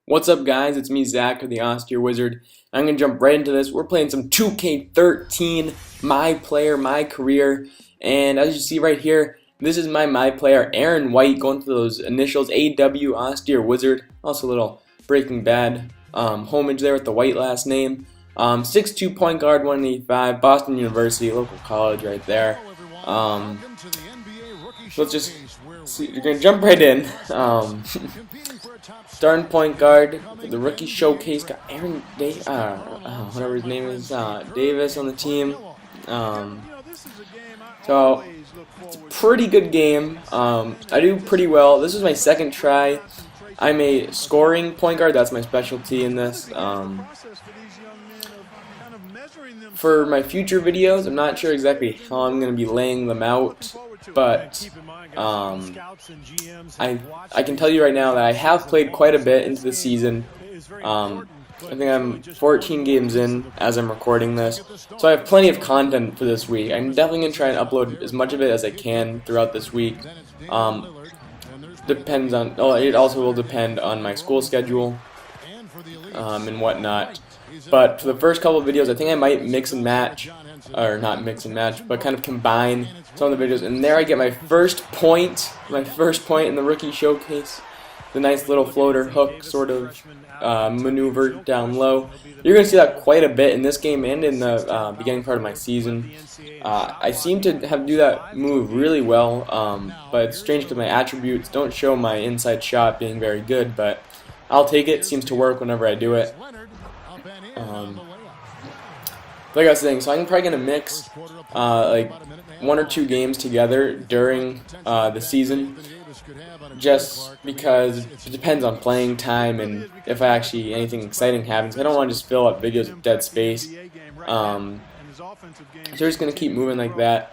What's up, guys? It's me, Zach, of the AustereWizard. I'm going to jump right into this. We're playing some 2K13, my player, my career. And as you see right here, this is my player, Aaron White, going for those initials, AW, AustereWizard. Also a little Breaking Bad homage there with the White last name. 6'2", point guard, 185, Boston University, local college right there. So let's just see. You're going to jump right in. Starting point guard for the rookie showcase, got Aaron whatever his name is, Davis on the team. So it's a pretty good game. I do pretty well. This is my second try. I'm a scoring point guard. That's my specialty in this. For my future videos, I'm not sure exactly how I'm going to be laying them out, but I can tell you right now that I have played quite a bit into the season. I think I'm 14 games in as I'm recording this, so I have plenty of content for this week. I'm definitely going to try and upload as much of it as I can throughout this week. Depends on, it also will depend on my school schedule and whatnot. But for the first couple of videos, I think I might mix and match, or not mix and match, but kind of combine some of the videos. And there I get my first point in the rookie showcase. The nice little floater hook sort of maneuver down low. You're going to see that quite a bit in this game and in the beginning part of my season. I seem to do that move really well, but it's strange because my attributes don't show my inside shot being very good, but I'll take it. It seems to work whenever I do it. Like I was saying, so I'm probably going to mix like 1 or 2 games together during the season, just because it depends on playing time and if anything exciting happens. I don't want to just fill up videos with dead space. So we're just going to keep moving like that.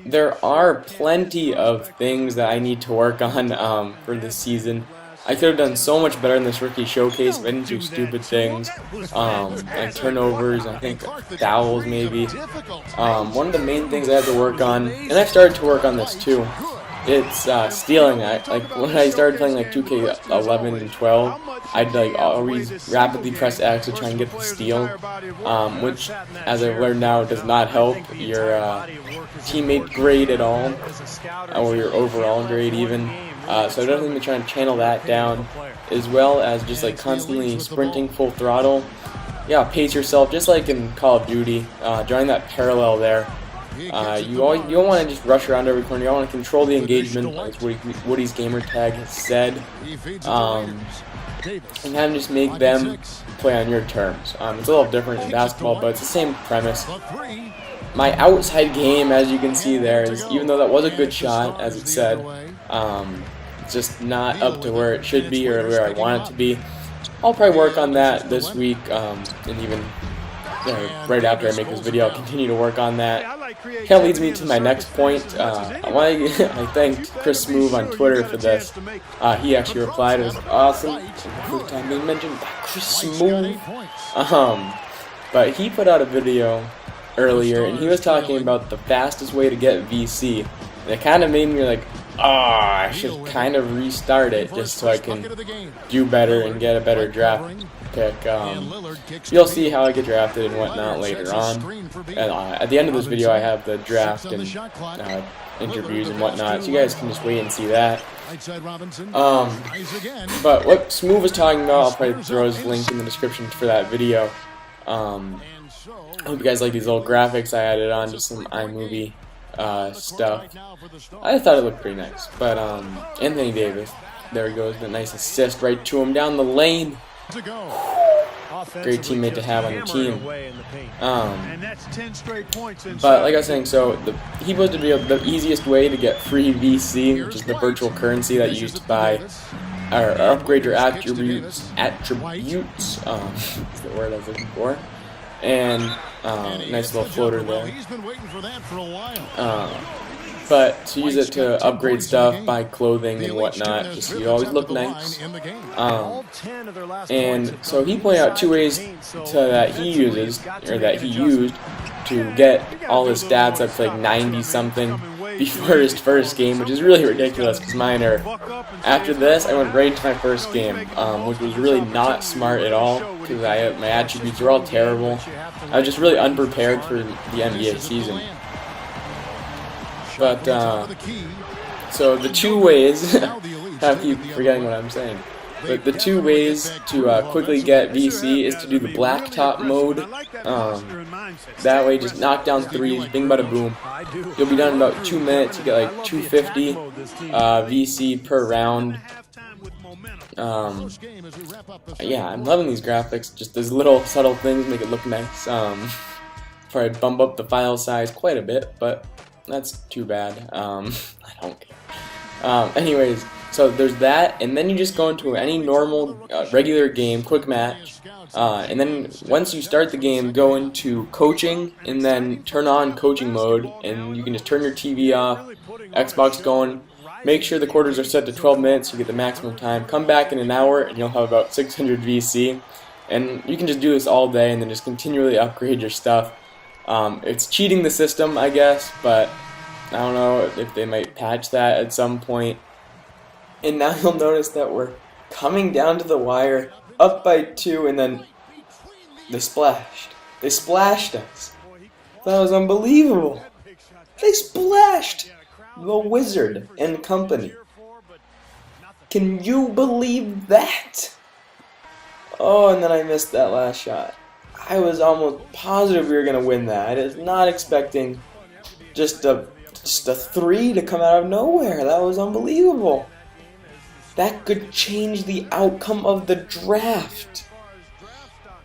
There are plenty of things that I need to work on for this season. I could have done so much better in this rookie showcase if I didn't do stupid things, like turnovers, I think fouls maybe. One of the main things I have to work on, and I've started to work on this too, it's stealing. Like when I started playing like 2K11 and 12, I'd like always rapidly press X to try and get the steal, which, as I've learned now, does not help your teammate grade at all, or your overall grade even. So I'm definitely trying to channel that down, as well as just like constantly sprinting full throttle. Yeah, pace yourself, just like in Call of Duty. Drawing that parallel there. You don't want to just rush around every corner. You want to control the engagement, as Woody's gamer tag has said, and kind of just make them play on your terms. It's a little different in basketball, but it's the same premise. My outside game, as you can see there, is, even though that was a good shot, as it said, it's just not up to where it should be or where I want it to be. I'll probably work on that this week, and even right after I make this video, I'll continue to work on that. Kind of leads me to my next point. I thanked Chris Smoove on Twitter for this. He actually replied, "It was awesome." First time being mentioned by Chris Smoove. But he put out a video earlier, and he was talking about the fastest way to get VC. And it kind of made me like, I should kind of restart it just so I can do better and get a better draft pick. You'll see how I get drafted and whatnot later on. And at the end of this video, I have the draft and interviews and whatnot, so you guys can just wait and see that. But what Smoove was talking about, I'll probably throw his link in the description for that video. I hope you guys like these little graphics I added on, just some iMovie stuff. I thought it looked pretty nice. But Anthony Davis, there he goes, the nice assist right to him down the lane. Great teammate to have on your team. But like I was saying, so he posted a video, the easiest way to get free VC, which is the virtual currency that you use to buy or upgrade your attributes. That's the word I was looking for. And nice little floater there. But to use it to upgrade stuff, buy clothing and whatnot, just so you always look nice. And so he pointed out 2 ways that he used to get all his stats up to like 90 something. before his first game, which is really ridiculous because mine are. After this, I went right into my first game, which was really not smart at all because my attributes were all terrible. I was just really unprepared for the NBA season. But so the two ways, I keep forgetting what I'm saying. But the two ways to quickly get VC is to do the blacktop mode. That way, just knock down threes, bing bada boom. You'll be done in about 2 minutes. You get like 250 VC per round. Yeah, I'm loving these graphics. Just those little subtle things make it look nice. Probably bump up the file size quite a bit, but that's too bad. I don't care. Anyways. So there's that, and then you just go into any normal, regular game, quick match, and then once you start the game, go into coaching, and then turn on coaching mode, and you can just turn your TV off, Xbox going, make sure the quarters are set to 12 minutes, you get the maximum time, come back in an hour, and you'll have about 600 VC, and you can just do this all day, and then just continually upgrade your stuff. It's cheating the system, I guess, but I don't know if they might patch that at some point. And now you'll notice that we're coming down to the wire, up by 2, and then they splashed. They splashed us. That was unbelievable. They splashed the Wizard and company. Can you believe that? Oh, and then I missed that last shot. I was almost positive we were going to win that. I was not expecting just a 3 to come out of nowhere. That was unbelievable. That could change the outcome of the draft.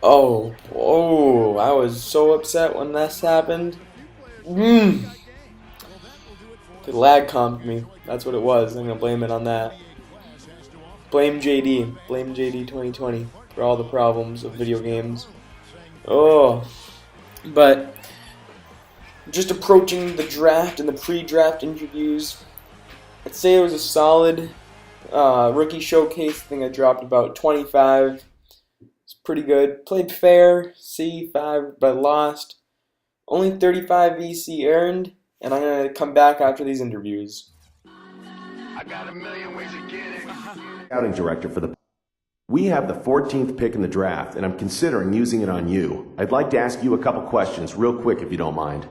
Oh, I was so upset when this happened. The lag comped me. That's what it was. I'm going to blame it on that. Blame JD. Blame JD 2020 for all the problems of video games. Oh. But just approaching the draft and the pre-draft interviews, I'd say it was a solid rookie showcase. I think I dropped about 25. It's pretty good. Played fair, C5, but lost. Only 35 VC earned, and I'm going to come back after these interviews. I got a million ways to get it. Scouting director for the... We have the 14th pick in the draft, and I'm considering using it on you. I'd like to ask you a couple questions real quick if you don't mind.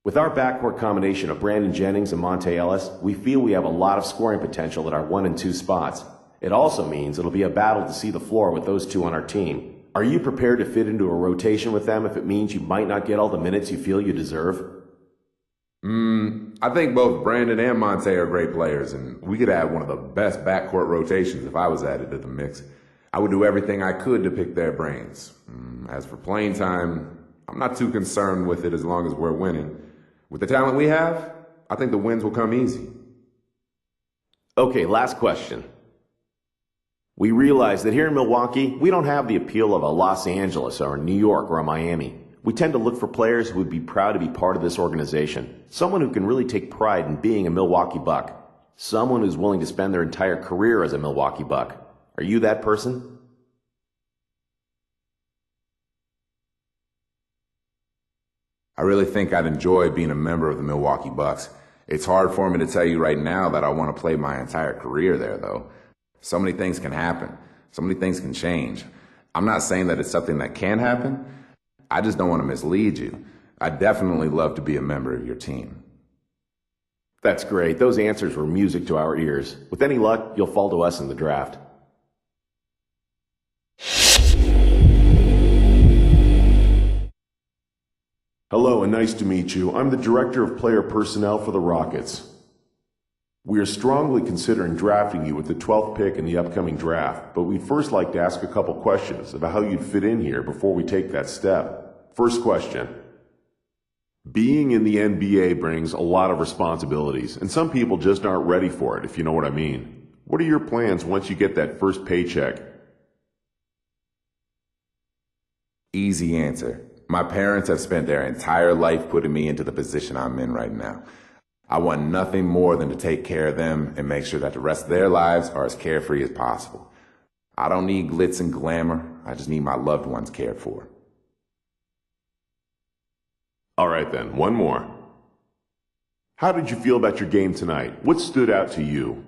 With our backcourt combination of Brandon Jennings and Monte Ellis, we feel we have a lot of scoring potential at our 1 and 2 spots. It also means it'll be a battle to see the floor with those two on our team. Are you prepared to fit into a rotation with them if it means you might not get all the minutes you feel you deserve? I think both Brandon and Monte are great players, and we could have one of the best backcourt rotations if I was added to the mix. I would do everything I could to pick their brains. As for playing time, I'm not too concerned with it as long as we're winning. With the talent we have, I think the wins will come easy. Okay, last question. We realize that here in Milwaukee, we don't have the appeal of a Los Angeles or a New York or a Miami. We tend to look for players who would be proud to be part of this organization. Someone who can really take pride in being a Milwaukee Buck. Someone who's willing to spend their entire career as a Milwaukee Buck. Are you that person? I really think I'd enjoy being a member of the Milwaukee Bucks. It's hard for me to tell you right now that I want to play my entire career there, though. So many things can happen. So many things can change. I'm not saying that it's something that can happen. I just don't want to mislead you. I'd definitely love to be a member of your team. That's great. Those answers were music to our ears. With any luck, you'll fall to us in the draft. Hello and nice to meet you. I'm the Director of Player Personnel for the Rockets. We are strongly considering drafting you with the 12th pick in the upcoming draft, but we'd first like to ask a couple questions about how you'd fit in here before we take that step. First question. Being in the NBA brings a lot of responsibilities, and some people just aren't ready for it, if you know what I mean. What are your plans once you get that first paycheck? Easy answer. My parents have spent their entire life putting me into the position I'm in right now. I want nothing more than to take care of them and make sure that the rest of their lives are as carefree as possible. I don't need glitz and glamour. I just need my loved ones cared for. All right then, one more. How did you feel about your game tonight? What stood out to you?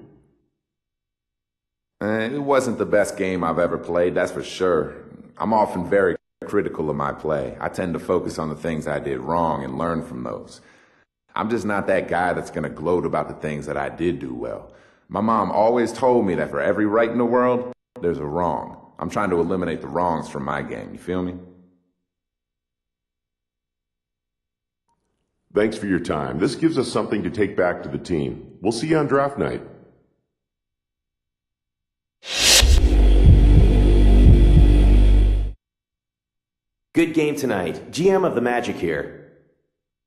It wasn't the best game I've ever played, that's for sure. I'm often very critical of my play. I tend to focus on the things I did wrong and learn from those. I'm just not that guy that's going to gloat about the things that I did do well. My mom always told me that for every right in the world, there's a wrong. I'm trying to eliminate the wrongs from my game, you feel me? Thanks for your time. This gives us something to take back to the team. We'll see you on draft night. Good game tonight. GM of the Magic here.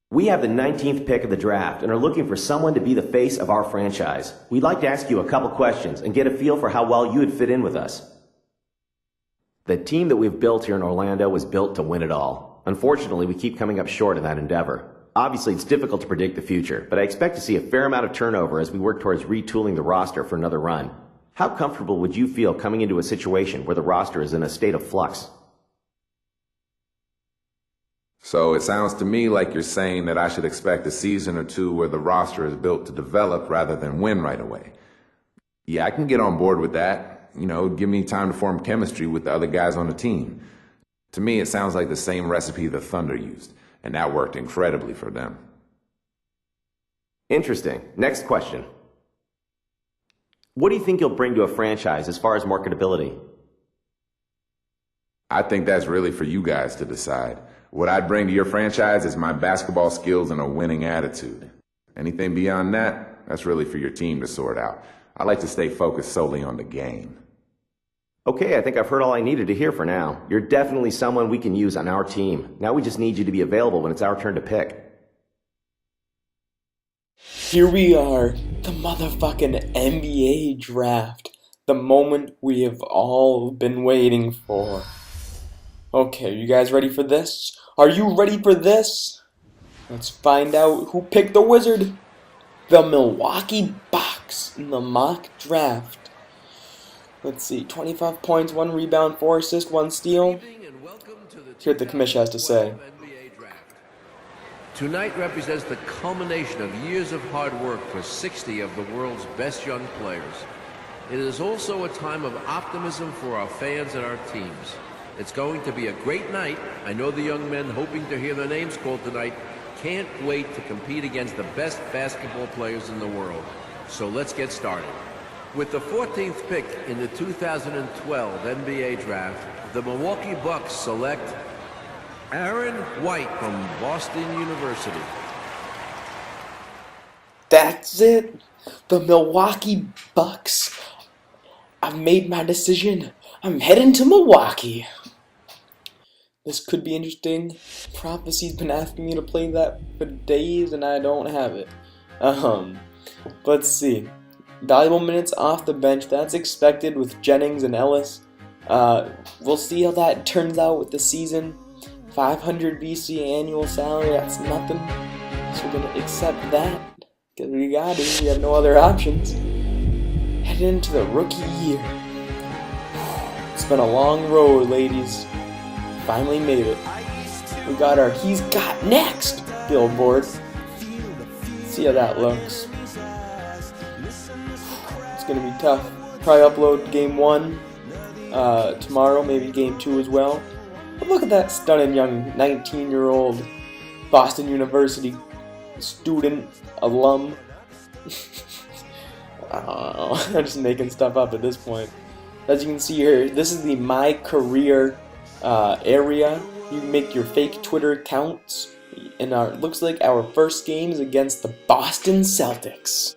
We have the 19th pick of the draft and are looking for someone to be the face of our franchise. We'd like to ask you a couple questions and get a feel for how well you would fit in with us. The team that we've built here in Orlando was built to win it all. Unfortunately, we keep coming up short in that endeavor. Obviously, it's difficult to predict the future, but I expect to see a fair amount of turnover as we work towards retooling the roster for another run. How comfortable would you feel coming into a situation where the roster is in a state of flux? So it sounds to me like you're saying that I should expect a season or two where the roster is built to develop rather than win right away. Yeah, I can get on board with that. You know, give me time to form chemistry with the other guys on the team. To me, it sounds like the same recipe the Thunder used, and that worked incredibly for them. Interesting. Next question. What do you think you'll bring to a franchise as far as marketability? I think that's really for you guys to decide. What I'd bring to your franchise is my basketball skills and a winning attitude. Anything beyond that, that's really for your team to sort out. I like to stay focused solely on the game. Okay, I think I've heard all I needed to hear for now. You're definitely someone we can use on our team. Now we just need you to be available when it's our turn to pick. Here we are, the motherfucking NBA draft. The moment we have all been waiting for. Okay, you guys ready for this? Are you ready for this? Let's find out who picked the Wizard. The Milwaukee Bucks in the mock draft. Let's see, 25 points, 1 rebound, 4 assists, 1 steal. Here's what the commission has to say. Tonight represents the culmination of years of hard work for 60 of the world's best young players. It is also a time of optimism for our fans and our teams. It's going to be a great night. I know the young men hoping to hear their names called tonight can't wait to compete against the best basketball players in the world. So let's get started. With the 14th pick in the 2012 NBA Draft, the Milwaukee Bucks select Aaron White from Boston University. That's it. The Milwaukee Bucks. I've made my decision. I'm heading to Milwaukee. This could be interesting. Prophecy's been asking me to play that for days and I don't have it. Let's see. Valuable minutes off the bench. That's expected with Jennings and Ellis. We'll see how that turns out with the season. 500 VC annual salary. That's nothing. So we're gonna accept that because we got it. We have no other options. Headed into the rookie year. It's been a long road, ladies. Finally made it. We got our He's Got Next billboard. See how that looks. It's gonna be tough. Probably upload game 1 tomorrow, maybe game 2 as well. But look at that stunning young 19-year-old Boston University student, alum. I don't know. I'm just making stuff up at this point. As you can see here, this is the My Career area. You can make your fake Twitter accounts. And it looks like our first game is against the Boston Celtics.